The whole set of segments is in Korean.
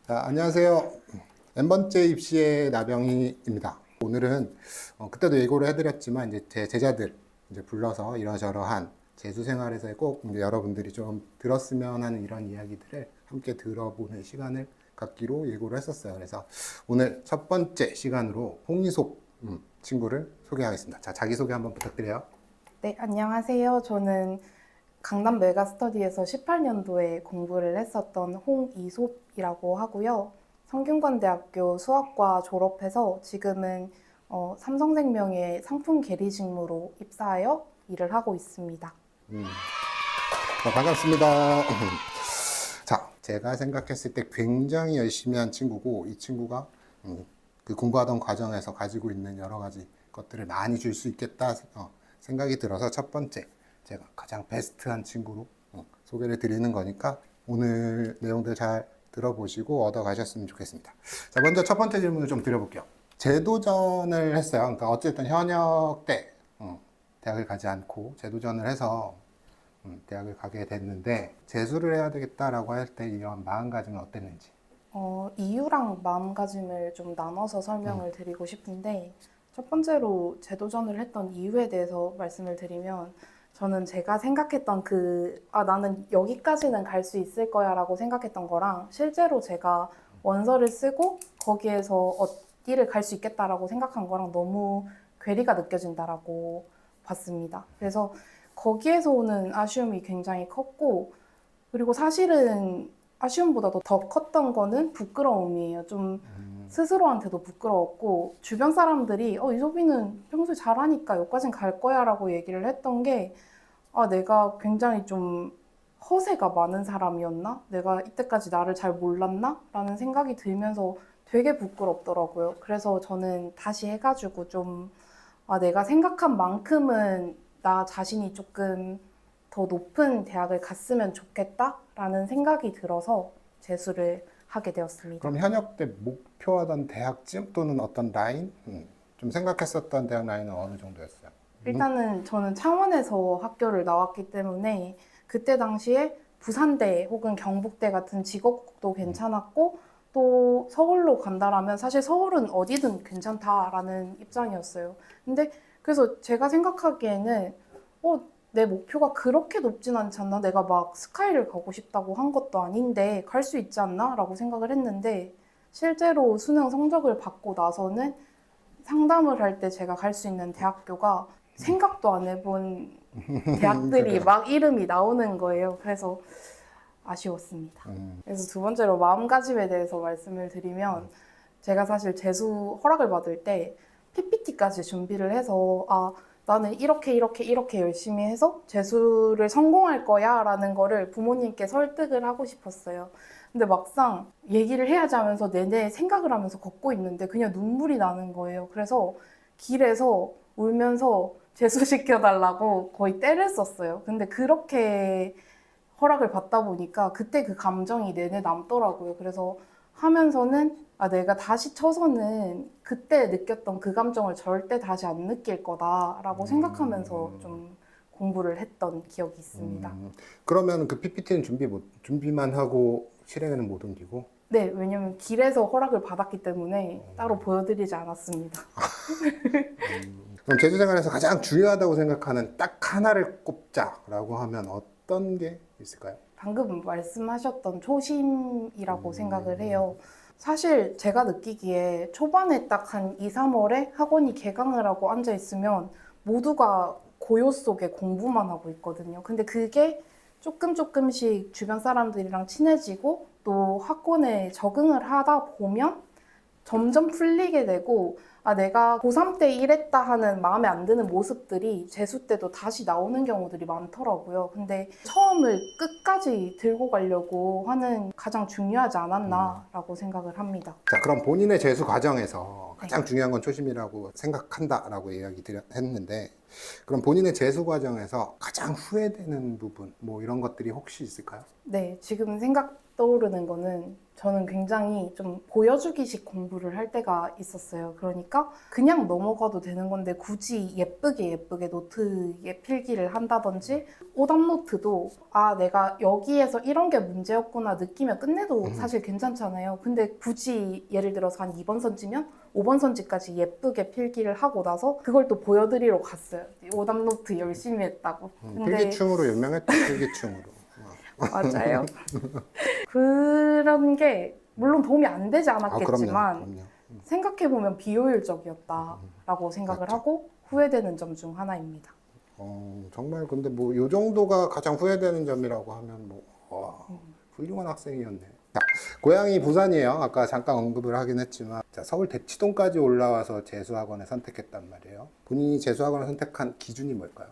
자, 안녕하세요. N번째 입시의 나병희입니다. 오늘은 그때도 예고를 해드렸지만 이제 제 제자들 이제 불러서 이러저러한 재수 생활에서 꼭 이제 여러분들이 좀 들었으면 하는 이런 이야기들을 함께 들어보는 시간을 갖기로 예고를 했었어요. 그래서 오늘 첫 번째 시간으로 홍희속 친구를 소개하겠습니다. 자, 자기소개 한번 부탁드려요. 네, 안녕하세요. 저는 강남 메가스터디에서 18년도에 공부를 했었던 홍이솝이라고 하고요. 성균관대학교 수학과 졸업해서 지금은 삼성생명의 상품 계리 직무로 입사하여 일을 하고 있습니다. 반갑습니다. 자, 제가 생각했을 때 굉장히 열심히 한 친구고, 이 친구가 그 공부하던 과정에서 가지고 있는 여러 가지 것들을 많이 줄 수 있겠다 생각이 들어서 첫 번째 제가 가장 베스트한 친구로 소개를 드리는 거니까 오늘 내용들 잘 들어보시고 얻어 가셨으면 좋겠습니다. 자, 먼저 첫 번째 질문을 좀 드려볼게요. 재도전을 했어요. 그러니까 어쨌든 현역 때 대학을 가지 않고 재도전을 해서 대학을 가게 됐는데 재수를 해야 되겠다라고 할 때 이런 마음가짐은 어땠는지. 이유랑 마음가짐을 좀 나눠서 설명을 드리고 싶은데, 첫 번째로 재도전을 했던 이유에 대해서 말씀을 드리면, 저는 제가 생각했던 나는 여기까지는 갈 수 있을 거야 라고 생각했던 거랑 실제로 제가 원서를 쓰고 거기에서 어디를 갈 수 있겠다라고 생각한 거랑 너무 괴리가 느껴진다라고 봤습니다. 그래서 거기에서 오는 아쉬움이 굉장히 컸고, 그리고 사실은 아쉬움보다도 더 컸던 거는 부끄러움이에요. 좀 스스로한테도 부끄러웠고, 주변 사람들이 이소비는 평소에 잘하니까 여기까진 갈 거야 라고 얘기를 했던 게, 내가 굉장히 좀 허세가 많은 사람이었나? 내가 이때까지 나를 잘 몰랐나? 라는 생각이 들면서 되게 부끄럽더라고요. 그래서 저는 다시 해가지고 좀 내가 생각한 만큼은 나 자신이 조금 더 높은 대학을 갔으면 좋겠다라는 생각이 들어서 재수를 하게 되었습니다. 그럼 현역 때 목표하던 대학쯤 또는 어떤 라인? 좀 생각했었던 대학 라인은 어느 정도였어요? 일단은 저는 창원에서 학교를 나왔기 때문에 그때 당시에 부산대 혹은 경북대 같은 직업도 괜찮았고, 또 서울로 간다라면 사실 서울은 어디든 괜찮다라는 입장이었어요. 근데 그래서 제가 생각하기에는 내 목표가 그렇게 높진 않지 않나? 내가 막 스카이를 가고 싶다고 한 것도 아닌데 갈 수 있지 않나? 라고 생각을 했는데, 실제로 수능 성적을 받고 나서는 상담을 할 때 제가 갈 수 있는 대학교가 생각도 안 해본 대학들이 막 이름이 나오는 거예요. 그래서 아쉬웠습니다. 그래서 두 번째로 마음가짐에 대해서 말씀을 드리면, 제가 사실 재수 허락을 받을 때 PPT까지 준비를 해서 나는 이렇게 열심히 해서 재수를 성공할 거야 라는 거를 부모님께 설득을 하고 싶었어요. 근데 막상 얘기를 해야지 하면서 내내 생각을 하면서 걷고 있는데 그냥 눈물이 나는 거예요. 그래서 길에서 울면서 재수시켜달라고 거의 떼를 썼어요. 근데 그렇게 허락을 받다 보니까 그때 그 감정이 내내 남더라고요. 그래서 하면서는 내가 다시 쳐서는 그때 느꼈던 그 감정을 절대 다시 안 느낄 거다라고 생각하면서 좀 공부를 했던 기억이 있습니다. 그러면 그 PPT는 준비만 하고 실행에는 못 옮기고? 네, 왜냐면 길에서 허락을 받았기 때문에 따로 보여드리지 않았습니다. 그럼 재수 생활에서 가장 중요하다고 생각하는 딱 하나를 꼽자라고 하면 어떤 게 있을까요? 방금 말씀하셨던 초심이라고 생각을 해요. 사실 제가 느끼기에 초반에 딱 한 2, 3월에 학원이 개강을 하고 앉아 있으면 모두가 고요 속에 공부만 하고 있거든요. 근데 그게 조금씩 주변 사람들이랑 친해지고 또 학원에 적응을 하다 보면 점점 풀리게 되고, 내가 고3 때 이랬다 하는 마음에 안 드는 모습들이 재수 때도 다시 나오는 경우들이 많더라고요. 근데 처음을 끝까지 들고 가려고 하는 가장 중요하지 않았나라고 생각을 합니다. 자, 그럼 본인의 재수 과정에서 가장 중요한 건 초심이라고 생각한다라고 했는데 그럼 본인의 재수 과정에서 가장 후회되는 부분, 뭐 이런 것들이 혹시 있을까요? 네, 지금 생각 떠오르는 거는 저는 굉장히 좀 보여주기식 공부를 할 때가 있었어요. 그러니까 그냥 넘어가도 되는 건데 굳이 예쁘게 노트에 필기를 한다든지 오답노트도 아, 내가 여기에서 이런 게 문제였구나 느끼면 끝내도 사실 괜찮잖아요. 근데 굳이 예를 들어서 한 2번 선지면 5번 선지까지 예쁘게 필기를 하고 나서 그걸 또 보여드리러 갔어요. 오답노트 열심히 했다고. 근데 필기충으로 유명했다, 필기충으로. 맞아요. 그런 게 물론 도움이 안 되지 않았겠지만 그럼요. 생각해보면 비효율적이었다라고 생각을 맞죠. 하고 후회되는 점 중 하나입니다. 정말 근데 뭐 요 정도가 가장 후회되는 점이라고 하면 뭐 와, 훌륭한 학생이었네. 자, 고향이 부산이에요. 아까 잠깐 언급을 하긴 했지만 자, 서울 대치동까지 올라와서 재수학원을 선택했단 말이에요. 본인이 재수학원을 선택한 기준이 뭘까요?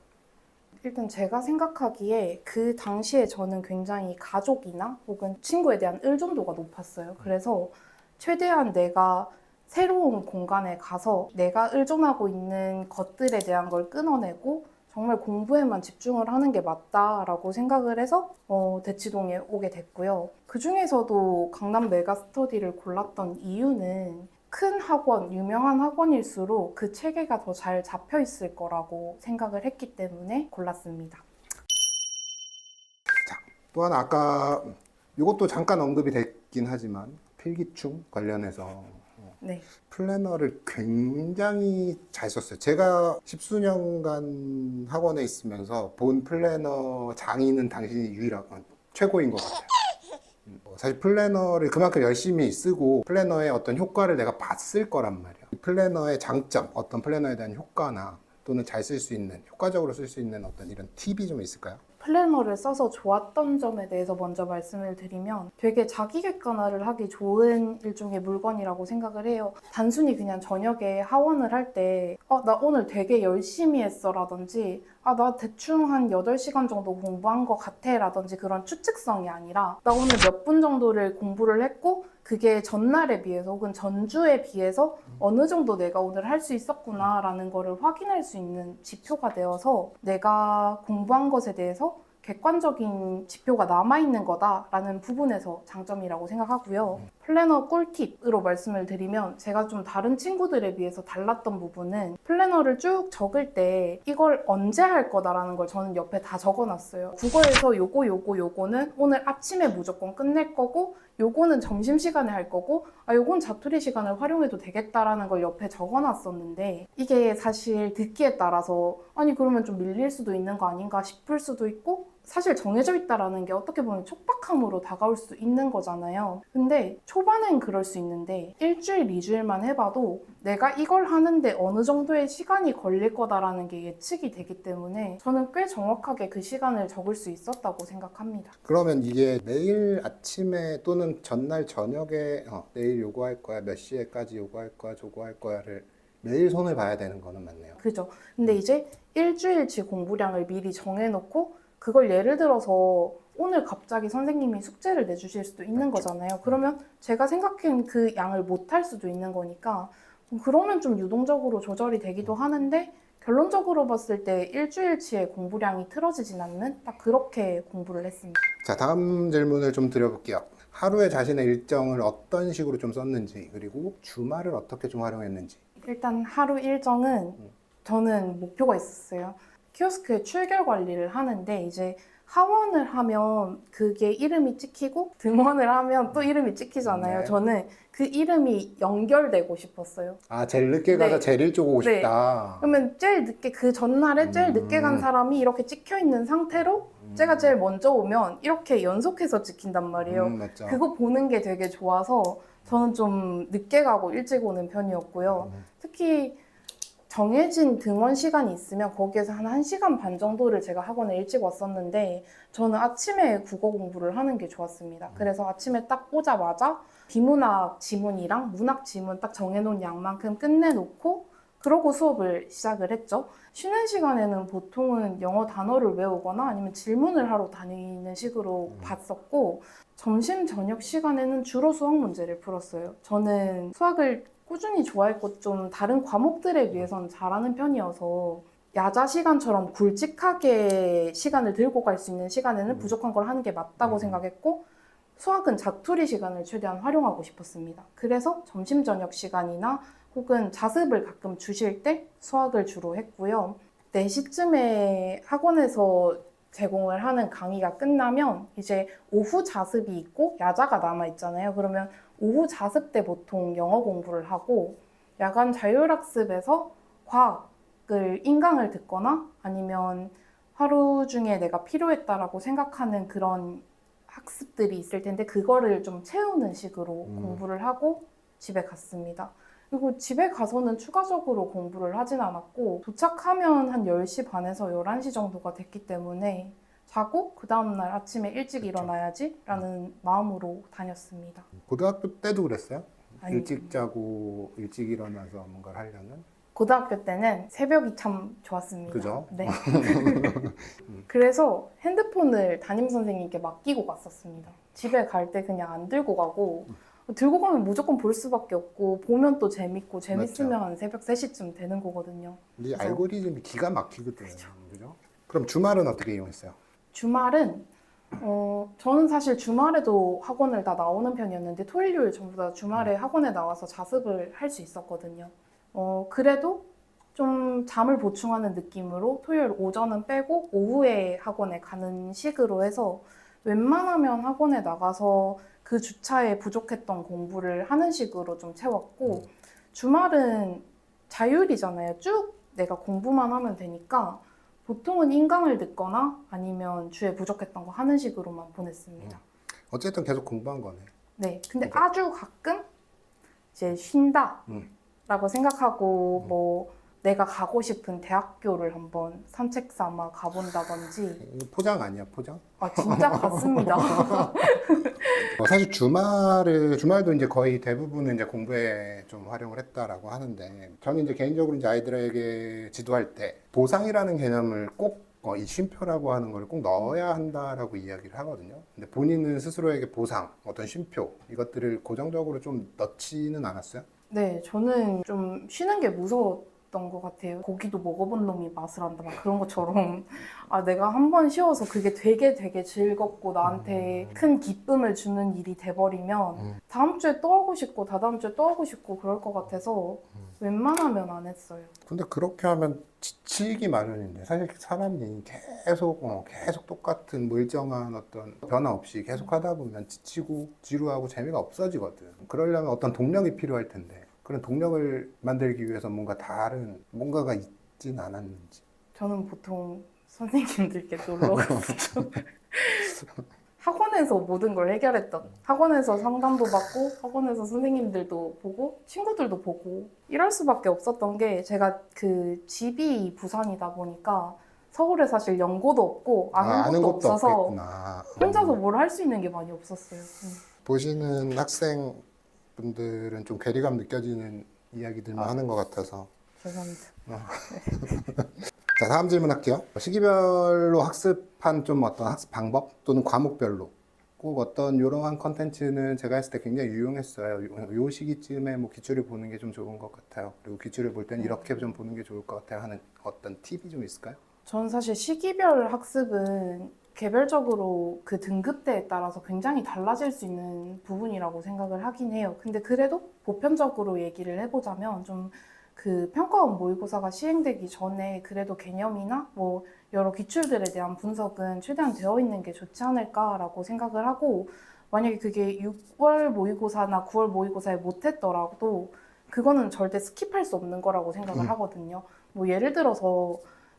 일단 제가 생각하기에 그 당시에 저는 굉장히 가족이나 혹은 친구에 대한 의존도가 높았어요. 그래서 최대한 내가 새로운 공간에 가서 내가 의존하고 있는 것들에 대한 걸 끊어내고 정말 공부에만 집중을 하는 게 맞다라고 생각을 해서 대치동에 오게 됐고요. 그 중에서도 강남 메가스터디를 골랐던 이유는 큰 학원, 유명한 학원일수록 그 체계가 더 잘 잡혀 있을 거라고 생각을 했기 때문에 골랐습니다. 또 하나 아까 이것도 잠깐 언급이 됐긴 하지만 필기충 관련해서 네. 플래너를 굉장히 잘 썼어요. 제가 십수년간 학원에 있으면서 본 플래너 장인은 당신이 유일한 최고인 것 같아요. 사실 플래너를 그만큼 열심히 쓰고 플래너의 어떤 효과를 내가 봤을 거란 말이에요. 플래너의 장점, 어떤 플래너에 대한 효과나 또는 잘 쓸 수 있는, 효과적으로 쓸 수 있는 어떤 이런 팁이 좀 있을까요? 플래너를 써서 좋았던 점에 대해서 먼저 말씀을 드리면 되게 자기 객관화를 하기 좋은 일종의 물건이라고 생각을 해요. 단순히 그냥 저녁에 하원을 할 때 나 오늘 되게 열심히 했어 라든지 나 대충 한 8시간 정도 공부한 것 같아 라든지 그런 추측성이 아니라 나 오늘 몇 분 정도를 공부를 했고 그게 전날에 비해서 혹은 전주에 비해서 어느 정도 내가 오늘 할 수 있었구나 라는 거를 확인할 수 있는 지표가 되어서 내가 공부한 것에 대해서 객관적인 지표가 남아있는 거다라는 부분에서 장점이라고 생각하고요. 플래너 꿀팁으로 말씀을 드리면 제가 좀 다른 친구들에 비해서 달랐던 부분은 플래너를 쭉 적을 때 이걸 언제 할 거다라는 걸 저는 옆에 다 적어놨어요. 국어에서 요거는 오늘 아침에 무조건 끝낼 거고 요거는 점심시간에 할 거고 요건 자투리 시간을 활용해도 되겠다라는 걸 옆에 적어놨었는데 이게 사실 듣기에 따라서 아니 그러면 좀 밀릴 수도 있는 거 아닌가 싶을 수도 있고 사실 정해져 있다라는 게 어떻게 보면 촉박함으로 다가올 수 있는 거잖아요. 근데 초반엔 그럴 수 있는데 일주일, 2주일만 해봐도 내가 이걸 하는데 어느 정도의 시간이 걸릴 거다라는 게 예측이 되기 때문에 저는 꽤 정확하게 그 시간을 적을 수 있었다고 생각합니다. 그러면 이게 매일 아침에 또는 전날 저녁에 내일 요거할 거야, 몇 시에까지 요거할 거야, 저거할 거야를 매일 손을 봐야 되는 거는 맞네요. 그죠. 근데 이제 일주일치 공부량을 미리 정해놓고 그걸 예를 들어서 오늘 갑자기 선생님이 숙제를 내주실 수도 있는 거잖아요. 그러면 제가 생각한 그 양을 못할 수도 있는 거니까 그러면 좀 유동적으로 조절이 되기도 하는데 결론적으로 봤을 때 일주일치의 공부량이 틀어지진 않는 딱 그렇게 공부를 했습니다. 자, 다음 질문을 좀 드려볼게요. 하루에 자신의 일정을 어떤 식으로 좀 썼는지, 그리고 주말을 어떻게 좀 활용했는지. 일단 하루 일정은 저는 목표가 있었어요. 키오스크에 출결 관리를 하는데 이제 하원을 하면 그게 이름이 찍히고 등원을 하면 또 이름이 찍히잖아요. 네. 저는 그 이름이 연결되고 싶었어요. 제일 늦게 가서 네. 제일 일찍 오고 네. 싶다. 그러면 제일 늦게 그 전날에 제일 늦게 간 사람이 이렇게 찍혀 있는 상태로 제가 제일 먼저 오면 이렇게 연속해서 찍힌단 말이에요. 맞죠. 그거 보는 게 되게 좋아서 저는 좀 늦게 가고 일찍 오는 편이었고요. 특히 정해진 등원 시간이 있으면 거기에서 한 1시간 반 정도를 제가 학원에 일찍 왔었는데 저는 아침에 국어 공부를 하는 게 좋았습니다. 그래서 아침에 딱 오자마자 비문학 지문이랑 문학 지문 딱 정해놓은 양만큼 끝내놓고 그러고 수업을 시작을 했죠. 쉬는 시간에는 보통은 영어 단어를 외우거나 아니면 질문을 하러 다니는 식으로 봤었고 점심 저녁 시간에는 주로 수학 문제를 풀었어요. 저는 수학을 꾸준히 좋아했고 좀 다른 과목들에 비해서는 잘하는 편이어서 야자 시간처럼 굵직하게 시간을 들고 갈 수 있는 시간에는 부족한 걸 하는 게 맞다고 생각했고 수학은 자투리 시간을 최대한 활용하고 싶었습니다. 그래서 점심 저녁 시간이나 혹은 자습을 가끔 주실 때 수학을 주로 했고요. 4시쯤에 학원에서 제공을 하는 강의가 끝나면 이제 오후 자습이 있고 야자가 남아 있잖아요. 그러면 오후 자습 때 보통 영어 공부를 하고 야간 자율학습에서 과학을 인강을 듣거나 아니면 하루 중에 내가 필요했다라고 생각하는 그런 학습들이 있을 텐데 그거를 좀 채우는 식으로 공부를 하고 집에 갔습니다. 그리고 집에 가서는 추가적으로 공부를 하진 않았고 도착하면 한 10시 반에서 11시 정도가 됐기 때문에 자고 그 다음날 아침에 일찍 일어나야지 라는 마음으로 다녔습니다. 고등학교 때도 그랬어요? 아니, 일찍 자고 일찍 일어나서 뭔가를 하려는? 고등학교 때는 새벽이 참 좋았습니다. 그죠? 네. 그래서 핸드폰을 담임 선생님께 맡기고 갔었습니다. 집에 갈 때 그냥 안 들고 가고 들고 가면 무조건 볼 수밖에 없고 보면 또 재밌고 재밌으면 한 새벽 3시쯤 되는 거거든요. 근데 그래서- 알고리즘이 기가 막히거든. 그죠? 그럼 주말은 어떻게 이용했어요? 주말은 저는 사실 주말에도 학원을 다 나오는 편이었는데 토요일, 일요일 전부 다 주말에 학원에 나와서 자습을 할 수 있었거든요. 그래도 좀 잠을 보충하는 느낌으로 토요일 오전은 빼고 오후에 학원에 가는 식으로 해서 웬만하면 학원에 나가서 그 주차에 부족했던 공부를 하는 식으로 좀 채웠고 주말은 자율이잖아요. 쭉 내가 공부만 하면 되니까 보통은 인강을 듣거나 아니면 주에 부족했던 거 하는 식으로만 보냈습니다. 어쨌든 계속 공부한 거네. 네, 근데 그죠? 아주 가끔 이제 쉰다라고 생각하고 뭐 내가 가고 싶은 대학교를 한번 산책 삼아 가본다든지 이거 포장 아니야, 포장? 아 진짜 갔습니다. 사실 주말도 이제 거의 대부분은 이제 공부에 좀 활용을 했다라고 하는데, 저는 이제 개인적으로 이제 아이들에게 지도할 때 보상이라는 개념을 꼭 이 쉼표라고 하는 걸 꼭 넣어야 한다라고 이야기를 하거든요. 근데 본인은 스스로에게 보상, 어떤 쉼표, 이것들을 고정적으로 좀 넣지는 않았어요? 네, 저는 좀 쉬는 게 무서웠던 것 같아요. 고기도 먹어본 놈이 맛을 안다 막 그런 것처럼 아 내가 한 번 쉬어서 그게 되게 즐겁고 나한테 큰 기쁨을 주는 일이 돼버리면 다음 주에 또 하고 싶고 다다음 주에 또 하고 싶고 그럴 것 같아서 웬만하면 안 했어요. 근데 그렇게 하면 지치기 마련인데, 사실 사람이 계속 똑같은 뭐 일정한 어떤 변화 없이 계속 하다 보면 지치고 지루하고 재미가 없어지거든. 그러려면 어떤 동력이 필요할 텐데, 그런 동력을 만들기 위해서 뭔가 다른 뭔가가 있진 않았는지. 저는 보통 선생님들께 놀러 갔죠. 학원에서 모든 걸 해결했던 학원에서 상담도 받고 학원에서 선생님들도 보고 친구들도 보고 이럴 수밖에 없었던 게 제가 그 집이 부산이다 보니까 서울에 사실 연고도 없고 아는 곳도 없어서 없겠구나. 혼자서 뭘 할 수 있는 게 많이 없었어요. 보시는 학생분들은 좀 괴리감 느껴지는 이야기들만 하는 것 같아서. 죄송합니다. 자, 다음 질문 할게요. 시기별로 학습한 좀 어떤 학습 방법 또는 과목별로 꼭 어떤 이러한 컨텐츠는 제가 했을 때 굉장히 유용했어요. 요 시기쯤에 뭐 기출을 보는 게 좀 좋은 것 같아요. 그리고 기출을 볼 때는 이렇게 좀 보는 게 좋을 것 같아요 하는 어떤 팁이 좀 있을까요? 전 사실 시기별 학습은 개별적으로 그 등급대에 따라서 굉장히 달라질 수 있는 부분이라고 생각을 하긴 해요. 근데 그래도 보편적으로 얘기를 해보자면 좀 그 평가원 모의고사가 시행되기 전에 그래도 개념이나 뭐 여러 기출들에 대한 분석은 최대한 되어 있는 게 좋지 않을까라고 생각을 하고 만약에 그게 6월 모의고사나 9월 모의고사에 못했더라도 그거는 절대 스킵할 수 없는 거라고 생각을 하거든요. 뭐 예를 들어서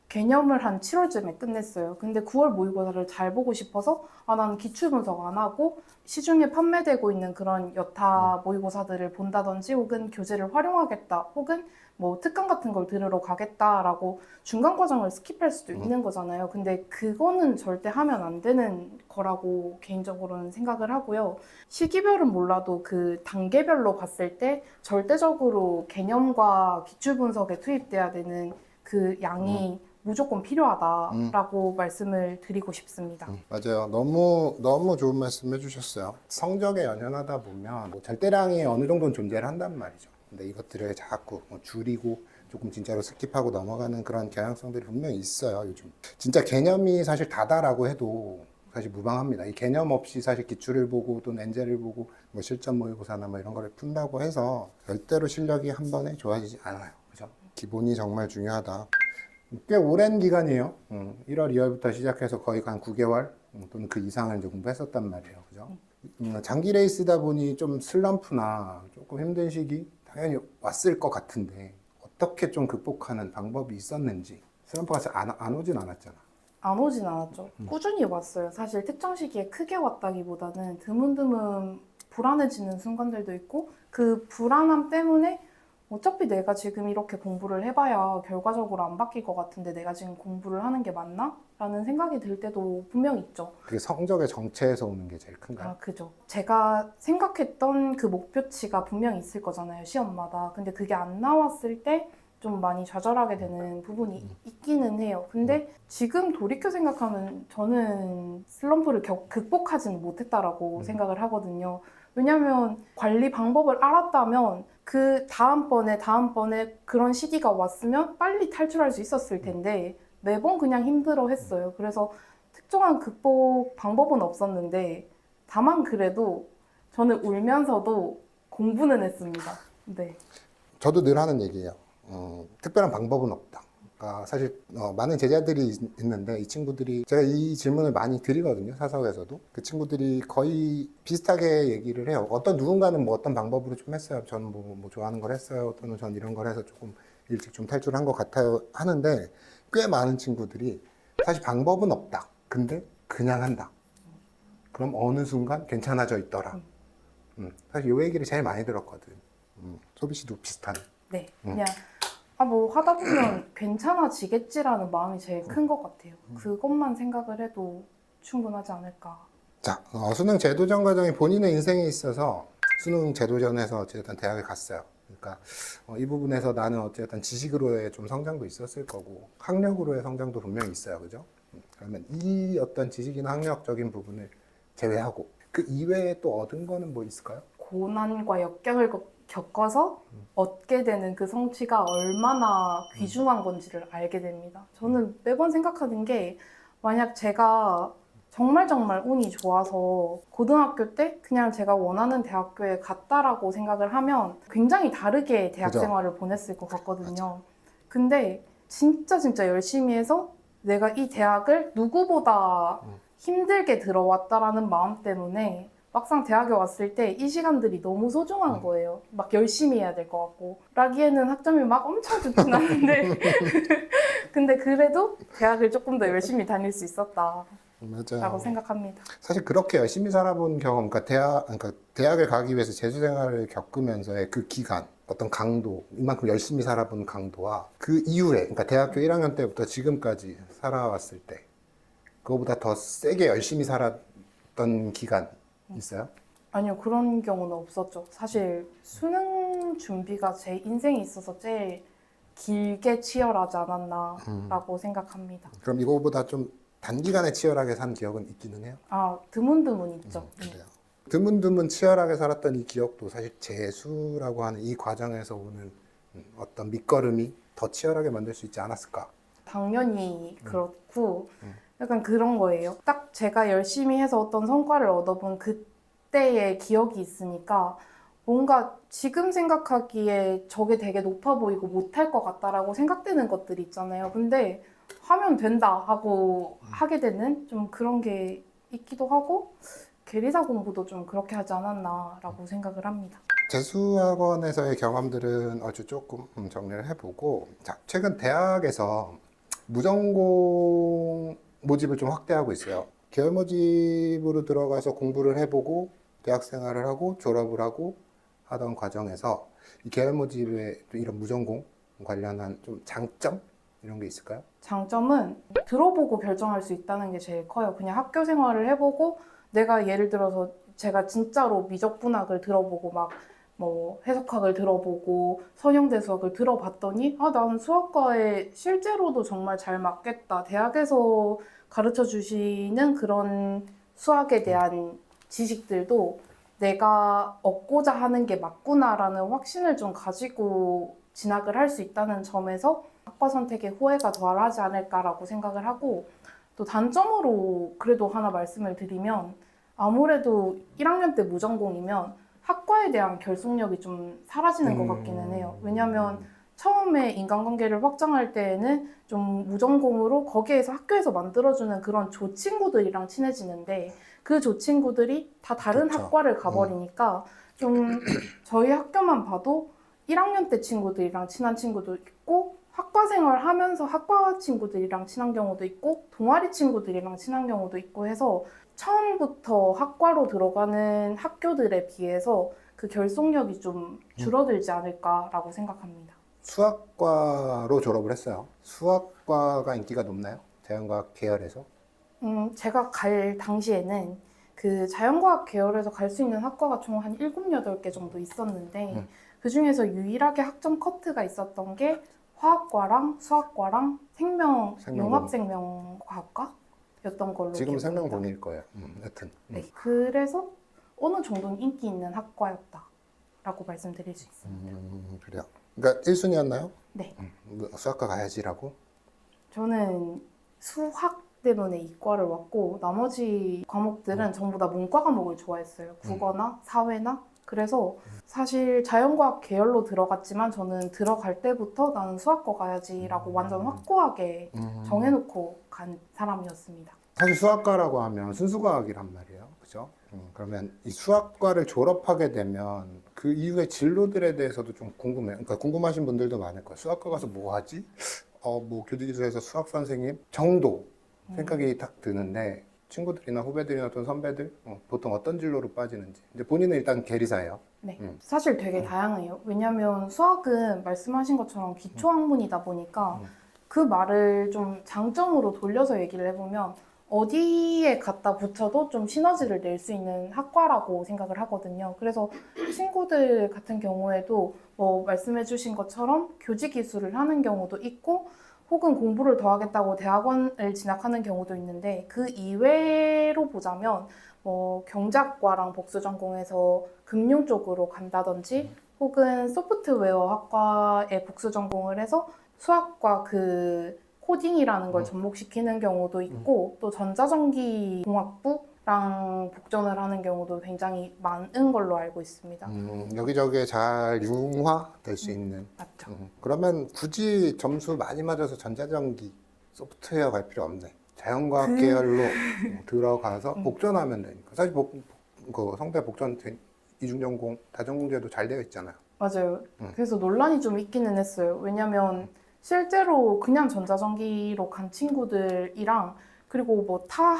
개념을 한 7월쯤에 끝냈어요. 근데 9월 모의고사를 잘 보고 싶어서 아 나는 기출 분석 안 하고 시중에 판매되고 있는 그런 여타 모의고사들을 본다든지 혹은 교재를 활용하겠다 혹은 뭐 특강 같은 걸 들으러 가겠다라고 중간 과정을 스킵할 수도 있는 거잖아요. 근데 그거는 절대 하면 안 되는 거라고 개인적으로는 생각을 하고요. 시기별은 몰라도 그 단계별로 봤을 때 절대적으로 개념과 기출 분석에 투입돼야 되는 그 양이 무조건 필요하다라고 말씀을 드리고 싶습니다. 맞아요. 너무 좋은 말씀 해주셨어요. 성적에 연연하다 보면 뭐 절대량이 어느 정도는 존재를 한단 말이죠. 근데 이것들을 자꾸 뭐 줄이고 조금 진짜로 스킵하고 넘어가는 그런 경향성들이 분명히 있어요, 요즘. 진짜 개념이 사실 다다라고 해도 사실 무방합니다. 이 개념 없이 사실 기출을 보고 또 엔젤을 보고 뭐 실전 모의고사나 뭐 이런 거를 푼다고 해서 절대로 실력이 한 번에 좋아지지 않아요. 그죠? 기본이 정말 중요하다. 꽤 오랜 기간이에요. 1월, 2월부터 시작해서 거의 한 9개월 또는 그 이상을 이제 공부했었단 말이에요. 그죠? 장기 레이스다 보니 좀 슬럼프나 조금 힘든 시기 당연히 왔을 것 같은데 어떻게 좀 극복하는 방법이 있었는지. 슬럼프가 안 오진 않았잖아. 안 오진 않았죠. 꾸준히 왔어요. 사실 특정 시기에 크게 왔다기보다는 드문드문 불안해지는 순간들도 있고 그 불안함 때문에 어차피 내가 지금 이렇게 공부를 해봐야 결과적으로 안 바뀔 것 같은데 내가 지금 공부를 하는 게 맞나? 라는 생각이 들 때도 분명 있죠. 그게 성적의 정체에서 오는 게 제일 큰가요? 아, 그죠. 제가 생각했던 그 목표치가 분명히 있을 거잖아요, 시험마다. 근데 그게 안 나왔을 때 좀 많이 좌절하게 되는 부분이 있기는 해요. 근데 지금 돌이켜 생각하면 저는 슬럼프를 극복하지는 못했다라고 생각을 하거든요. 왜냐면 관리 방법을 알았다면 그 다음번에 그런 시기가 왔으면 빨리 탈출할 수 있었을 텐데 매번 그냥 힘들어 했어요. 그래서 특정한 극복 방법은 없었는데 다만 그래도 저는 울면서도 공부는 했습니다. 네. 저도 늘 하는 얘기예요. 특별한 방법은 없다. 그러니까 사실 많은 제자들이 있는데 이 친구들이 제가 이 질문을 많이 드리거든요. 사석에서도. 그 친구들이 거의 비슷하게 얘기를 해요. 어떤 누군가는 뭐 어떤 방법으로 좀 했어요. 저는 뭐 좋아하는 걸 했어요. 또는 전 이런 걸 해서 조금 일찍 좀 탈출한 것 같아요. 하는데 꽤 많은 친구들이 사실 방법은 없다. 근데 그냥 한다. 그럼 어느 순간 괜찮아져 있더라. 사실 이 얘기를 제일 많이 들었거든. 소비 씨도 비슷한. 네. 그냥 뭐 하다 보면 괜찮아지겠지라는 마음이 제일 큰 것 같아요. 그것만 생각을 해도 충분하지 않을까. 자, 수능 제도전 과정이 본인의 인생에 있어서 수능 제도전에서 어쨌든 대학에 갔어요. 그러니까 이 부분에서 나는 어쨌든 지식으로의 좀 성장도 있었을 거고 학력으로의 성장도 분명히 있어요. 그죠? 그러면 이 어떤 지식이나 학력적인 부분을 제외하고 그 이외에 또 얻은 거는 뭐 있을까요? 고난과 역경을 겪어서 얻게 되는 그 성취가 얼마나 귀중한 건지를 알게 됩니다. 저는 매번 생각하는 게 만약 제가 정말 운이 좋아서 고등학교 때 그냥 제가 원하는 대학교에 갔다라고 생각을 하면 굉장히 다르게 대학 그죠. 생활을 보냈을 것 같거든요. 근데 진짜 열심히 해서 내가 이 대학을 누구보다 힘들게 들어왔다라는 마음 때문에 막상 대학에 왔을 때 이 시간들이 너무 소중한 거예요. 막 열심히 해야 될 것 같고. 라기에는 학점이 막 엄청 좋진 않은데 근데 그래도 대학을 조금 더 열심히 다닐 수 있었다라고 맞아요. 생각합니다. 사실 그렇게 열심히 살아본 경험, 그러니까 대학을 가기 위해서 재수 생활을 겪으면서의 그 기간, 어떤 강도, 이만큼 열심히 살아본 강도와 그 이후에, 그러니까 대학교 1학년 때부터 지금까지 살아왔을 때, 그거보다 더 세게 열심히 살았던 기간 있어요? 아니요, 그런 경우는 없었죠. 사실 수능 준비가 제 인생에 있어서 제일 길게 치열하지 않았나라고 생각합니다. 그럼 이거보다 좀 단기간에 치열하게 산 기억은 있기는 해요? 아, 드문드문 있죠. 네. 그래요. 드문드문 치열하게 살았던 이 기억도 사실 재수라고 하는 이 과정에서 오는 어떤 밑거름이 더 치열하게 만들 수 있지 않았을까? 당연히 그렇고 약간 그런 거예요. 딱 제가 열심히 해서 어떤 성과를 얻어본 그때의 기억이 있으니까 뭔가 지금 생각하기에 저게 되게 높아 보이고 못할 것 같다라고 생각되는 것들이 있잖아요. 근데 하면 된다 하고 하게 되는 좀 그런 게 있기도 하고 계리사 공부도 좀 그렇게 하지 않았나라고 생각을 합니다. 재수학원에서의 경험들은 어주 조금 정리를 해보고, 자, 최근 대학에서 무전공 모집을 좀 확대하고 있어요. 계열 모집으로 들어가서 공부를 해보고 대학 생활을 하고 졸업을 하고 하던 과정에서 이 계열 모집의 이런 무전공 관련한 좀 장점 이런 게 있을까요? 장점은 들어보고 결정할 수 있다는 게 제일 커요. 그냥 학교 생활을 해보고 내가 예를 들어서 제가 진짜로 미적분학을 들어보고 막 뭐 해석학을 들어보고 선형대 수학을 들어봤더니 아, 나는 수학과에 실제로도 정말 잘 맞겠다. 대학에서 가르쳐 주시는 그런 수학에 대한 지식들도 내가 얻고자 하는 게 맞구나라는 확신을 좀 가지고 진학을 할 수 있다는 점에서 학과 선택에 후회가 덜하지 않을까라고 생각을 하고, 또 단점으로 그래도 하나 말씀을 드리면, 아무래도 1학년 때 무전공이면 학과에 대한 결속력이 좀 사라지는 것 같기는 해요. 왜냐면 처음에 인간관계를 확장할 때에는 좀 무전공으로 거기에서 학교에서 만들어주는 그런 조 친구들이랑 친해지는데, 그 조 친구들이 다 다른 그쵸. 학과를 가버리니까 좀 저희 학교만 봐도 1학년 때 친구들이랑 친한 친구도 있고, 학과 생활 하면서 학과 친구들이랑 친한 경우도 있고, 동아리 친구들이랑 친한 경우도 있고 해서 처음부터 학과로 들어가는 학교들에 비해서 그 결속력이 좀 줄어들지 않을까라고 생각합니다. 수학과로 졸업을 했어요. 수학과가 인기가 높나요? 자연과학 계열에서? 제가 갈 당시에는 그 자연과학 계열에서 갈 수 있는 학과가 총 한 7, 8개 정도 있었는데, 그 중에서 유일하게 학점 커트가 있었던 게 화학과랑 수학과랑 용합생명과학과였던 걸로 지금 기억합니다. 생명본일 거예요. 여튼. 네, 그래서 어느 정도는 인기 있는 학과였다라고 말씀드릴 수 있습니다. 그래요. 그러니까 1순위였나요? 네, 수학과 가야지라고? 저는 수학 때문에 이과를 왔고 나머지 과목들은 전부 다 문과 과목을 좋아했어요. 국어나 사회나. 그래서 사실 자연과학 계열로 들어갔지만 저는 들어갈 때부터 나는 수학과 가야지라고 완전 확고하게 정해놓고 간 사람이었습니다. 사실 수학과라고 하면 순수과학이란 말이에요. 그죠? 그러면 이 수학과를 졸업하게 되면 그 이후의 진로들에 대해서도 좀 궁금해요. 그러니까 궁금하신 분들도 많을 거예요. 수학과 가서 뭐 하지? 뭐 교직에서 수학 선생님 정도 생각이 딱 드는데, 친구들이나 후배들이나 또는 선배들 보통 어떤 진로로 빠지는지. 이제 본인은 일단 계리사예요. 네, 사실 되게 다양해요. 왜냐하면 수학은 말씀하신 것처럼 기초학문이다 보니까 그 말을 좀 장점으로 돌려서 얘기를 해보면 어디에 갖다 붙여도 좀 시너지를 낼 수 있는 학과라고 생각을 하거든요. 그래서 친구들 같은 경우에도 뭐 말씀해주신 것처럼 교직 이수를 하는 경우도 있고, 혹은 공부를 더 하겠다고 대학원을 진학하는 경우도 있는데, 그 이외로 보자면 경제학과랑 복수 전공해서 금융 쪽으로 간다든지, 혹은 소프트웨어 학과에 복수 전공을 해서 수학과 그 코딩이라는 걸 접목시키는 경우도 있고, 또 전자전기 공학부랑 복전을 하는 경우도 굉장히 많은 걸로 알고 있습니다. 여기저기에 잘 융화될 수 있는. 맞죠? 그러면 굳이 점수 많이 맞아서 전자전기 소프트웨어 갈 필요 없네. 자연과학 계열로 들어가서 복전하면 되니까. 사실 그 성대 복전 이중전공 다전공제도 잘 되어 있잖아요. 맞아요. 그래서 논란이 좀 있기는 했어요. 왜냐면 실제로 그냥 전자전기로 간 친구들이랑, 그리고 뭐 타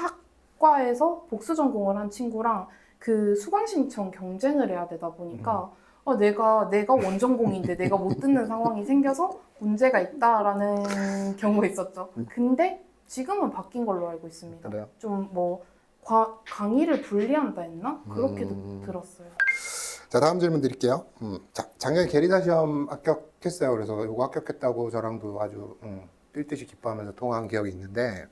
학과에서 복수 전공을 한 친구랑 그 수강 신청 경쟁을 해야 되다 보니까 내가 원전공인데 내가 못 듣는 상황이 생겨서 문제가 있다라는 경우가 있었죠. 근데 지금은 바뀐 걸로 알고 있습니다. 그래요? 좀 뭐 강의를 분리한다 했나? 그렇게도 들었어요. 자, 다음 질문 드릴게요. 자, 작년에 계리사 시험 합격했어요. 그래서 이거 합격했다고 저랑도 아주 뛸 듯이 기뻐하면서 통화한 기억이 있는데,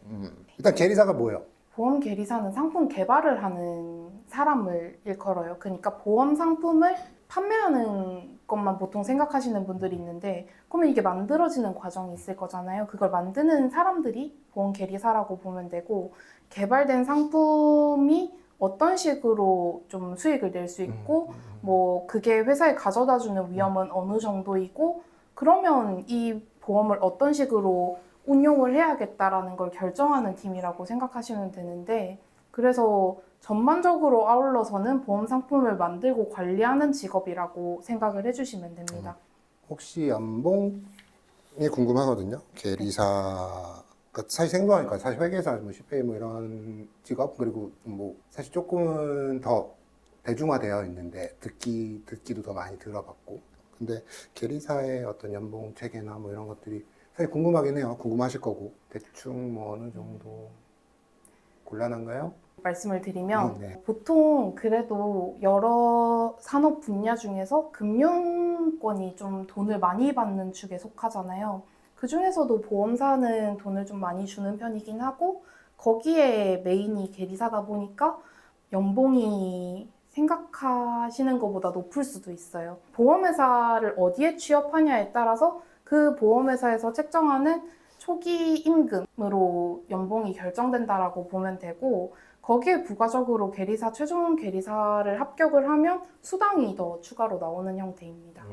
일단 계리사가 뭐예요? 보험 계리사는 상품 개발을 하는 사람을 일컬어요. 그러니까 보험 상품을 판매하는 것만 보통 생각하시는 분들이 있는데, 그러면 이게 만들어지는 과정이 있을 거잖아요. 그걸 만드는 사람들이 보험 계리사라고 보면 되고, 개발된 상품이 어떤 식으로 좀 수익을 낼 수 있고, 뭐 그게 회사에 가져다 주는 위험은 어느 정도이고, 그러면 이 보험을 어떤 식으로 운용을 해야겠다라는 걸 결정하는 팀이라고 생각하시면 되는데, 그래서 전반적으로 아울러서는 보험 상품을 만들고 관리하는 직업이라고 생각을 해주시면 됩니다. 혹시 연봉이 궁금하거든요. 계리사. 그러니까 사실 생소하니까 사실 회계사, 뭐 CPA 뭐 이런 직업, 그리고 뭐 사실 조금은 더 대중화되어 있는데 듣기도 더 많이 들어봤고, 근데 계리사의 어떤 연봉 체계나 뭐 이런 것들이 사실 궁금하긴 해요. 궁금하실 거고. 대충 뭐 어느 정도 곤란한가요? 말씀을 드리면 네. 보통 그래도 여러 산업 분야 중에서 금융권이 좀 돈을 많이 받는 축에 속하잖아요. 그 중에서도 보험사는 돈을 좀 많이 주는 편이긴 하고, 거기에 메인이 계리사다 보니까 연봉이 생각하시는 것보다 높을 수도 있어요. 보험회사를 어디에 취업하냐에 따라서 그 보험회사에서 책정하는 초기 임금으로 연봉이 결정된다라고 보면 되고, 거기에 부가적으로 계리사, 최종 계리사를 합격을 하면 수당이 더 추가로 나오는 형태입니다.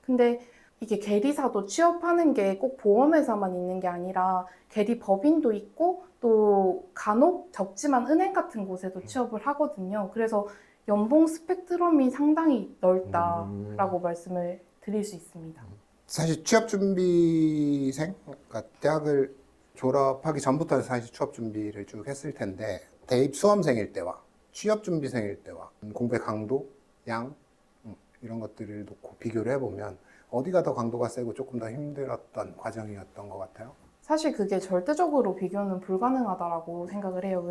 근데 이게 계리사도 취업하는 게 꼭 보험회사만 있는 게 아니라 계리법인도 있고 또 간혹 적지만 은행 같은 곳에도 취업을 하거든요. 그래서 연봉 스펙트럼이 상당히 넓다라고 말씀을 드릴 수 있습니다. 사실 취업 준비생, 그러니까 대학을 졸업하기 전부터 사실 취업 준비를 쭉 했을 텐데 대입 수험생일 때와 취업 준비생일 때와 공부의 강도, 양 이런 것들을 놓고 비교를 해보면 어디가 더 강도가 세고 조금 더 힘들었던 과정이었던 것 같아요? 사실 그게 절대적으로 비교는 불가능하다라고 생각을 해요.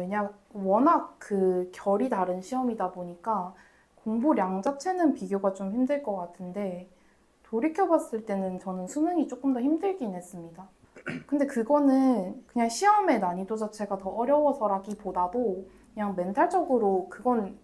워낙 그 결이 다른 시험이다 보니까 공부량 자체는 비교가 좀 힘들 것 같은데, 돌이켜봤을 때는 저는 수능이 조금 더 힘들긴 했습니다. 근데 그거는 그냥 시험의 난이도 자체가 더 어려워서라기보다도 그냥 멘탈적으로 그건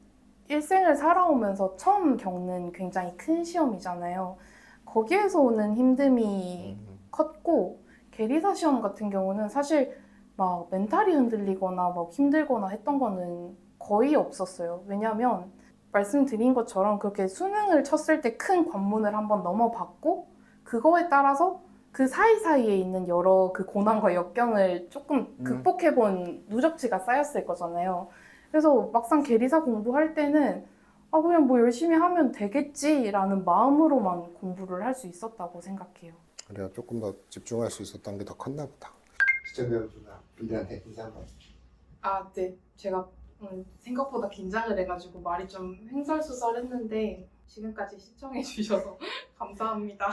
일생을 살아오면서 처음 겪는 굉장히 큰 시험이잖아요. 거기에서 오는 힘듦이 컸고, 계리사 시험 같은 경우는 사실 막 멘탈이 흔들리거나 막 힘들거나 했던 거는 거의 없었어요. 왜냐면 말씀드린 것처럼 그렇게 수능을 쳤을 때 큰 관문을 한번 넘어봤고, 그거에 따라서 그 사이사이에 있는 여러 그 고난과 역경을 조금 극복해본 누적치가 쌓였을 거잖아요. 그래서 막상 계리사 공부할 때는 그냥 뭐 열심히 하면 되겠지라는 마음으로만 공부를 할 수 있었다고 생각해요. 그래야 조금 더 집중할 수 있었던 게 더 컸나 보다. 시청자분들한테 인사 한번. 네. 제가 생각보다 긴장을 해가지고 말이 좀 횡설수설했는데 지금까지 시청해주셔서 감사합니다.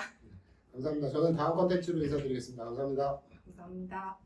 감사합니다. 저는 다음 컨텐츠로 인사드리겠습니다. 감사합니다. 감사합니다.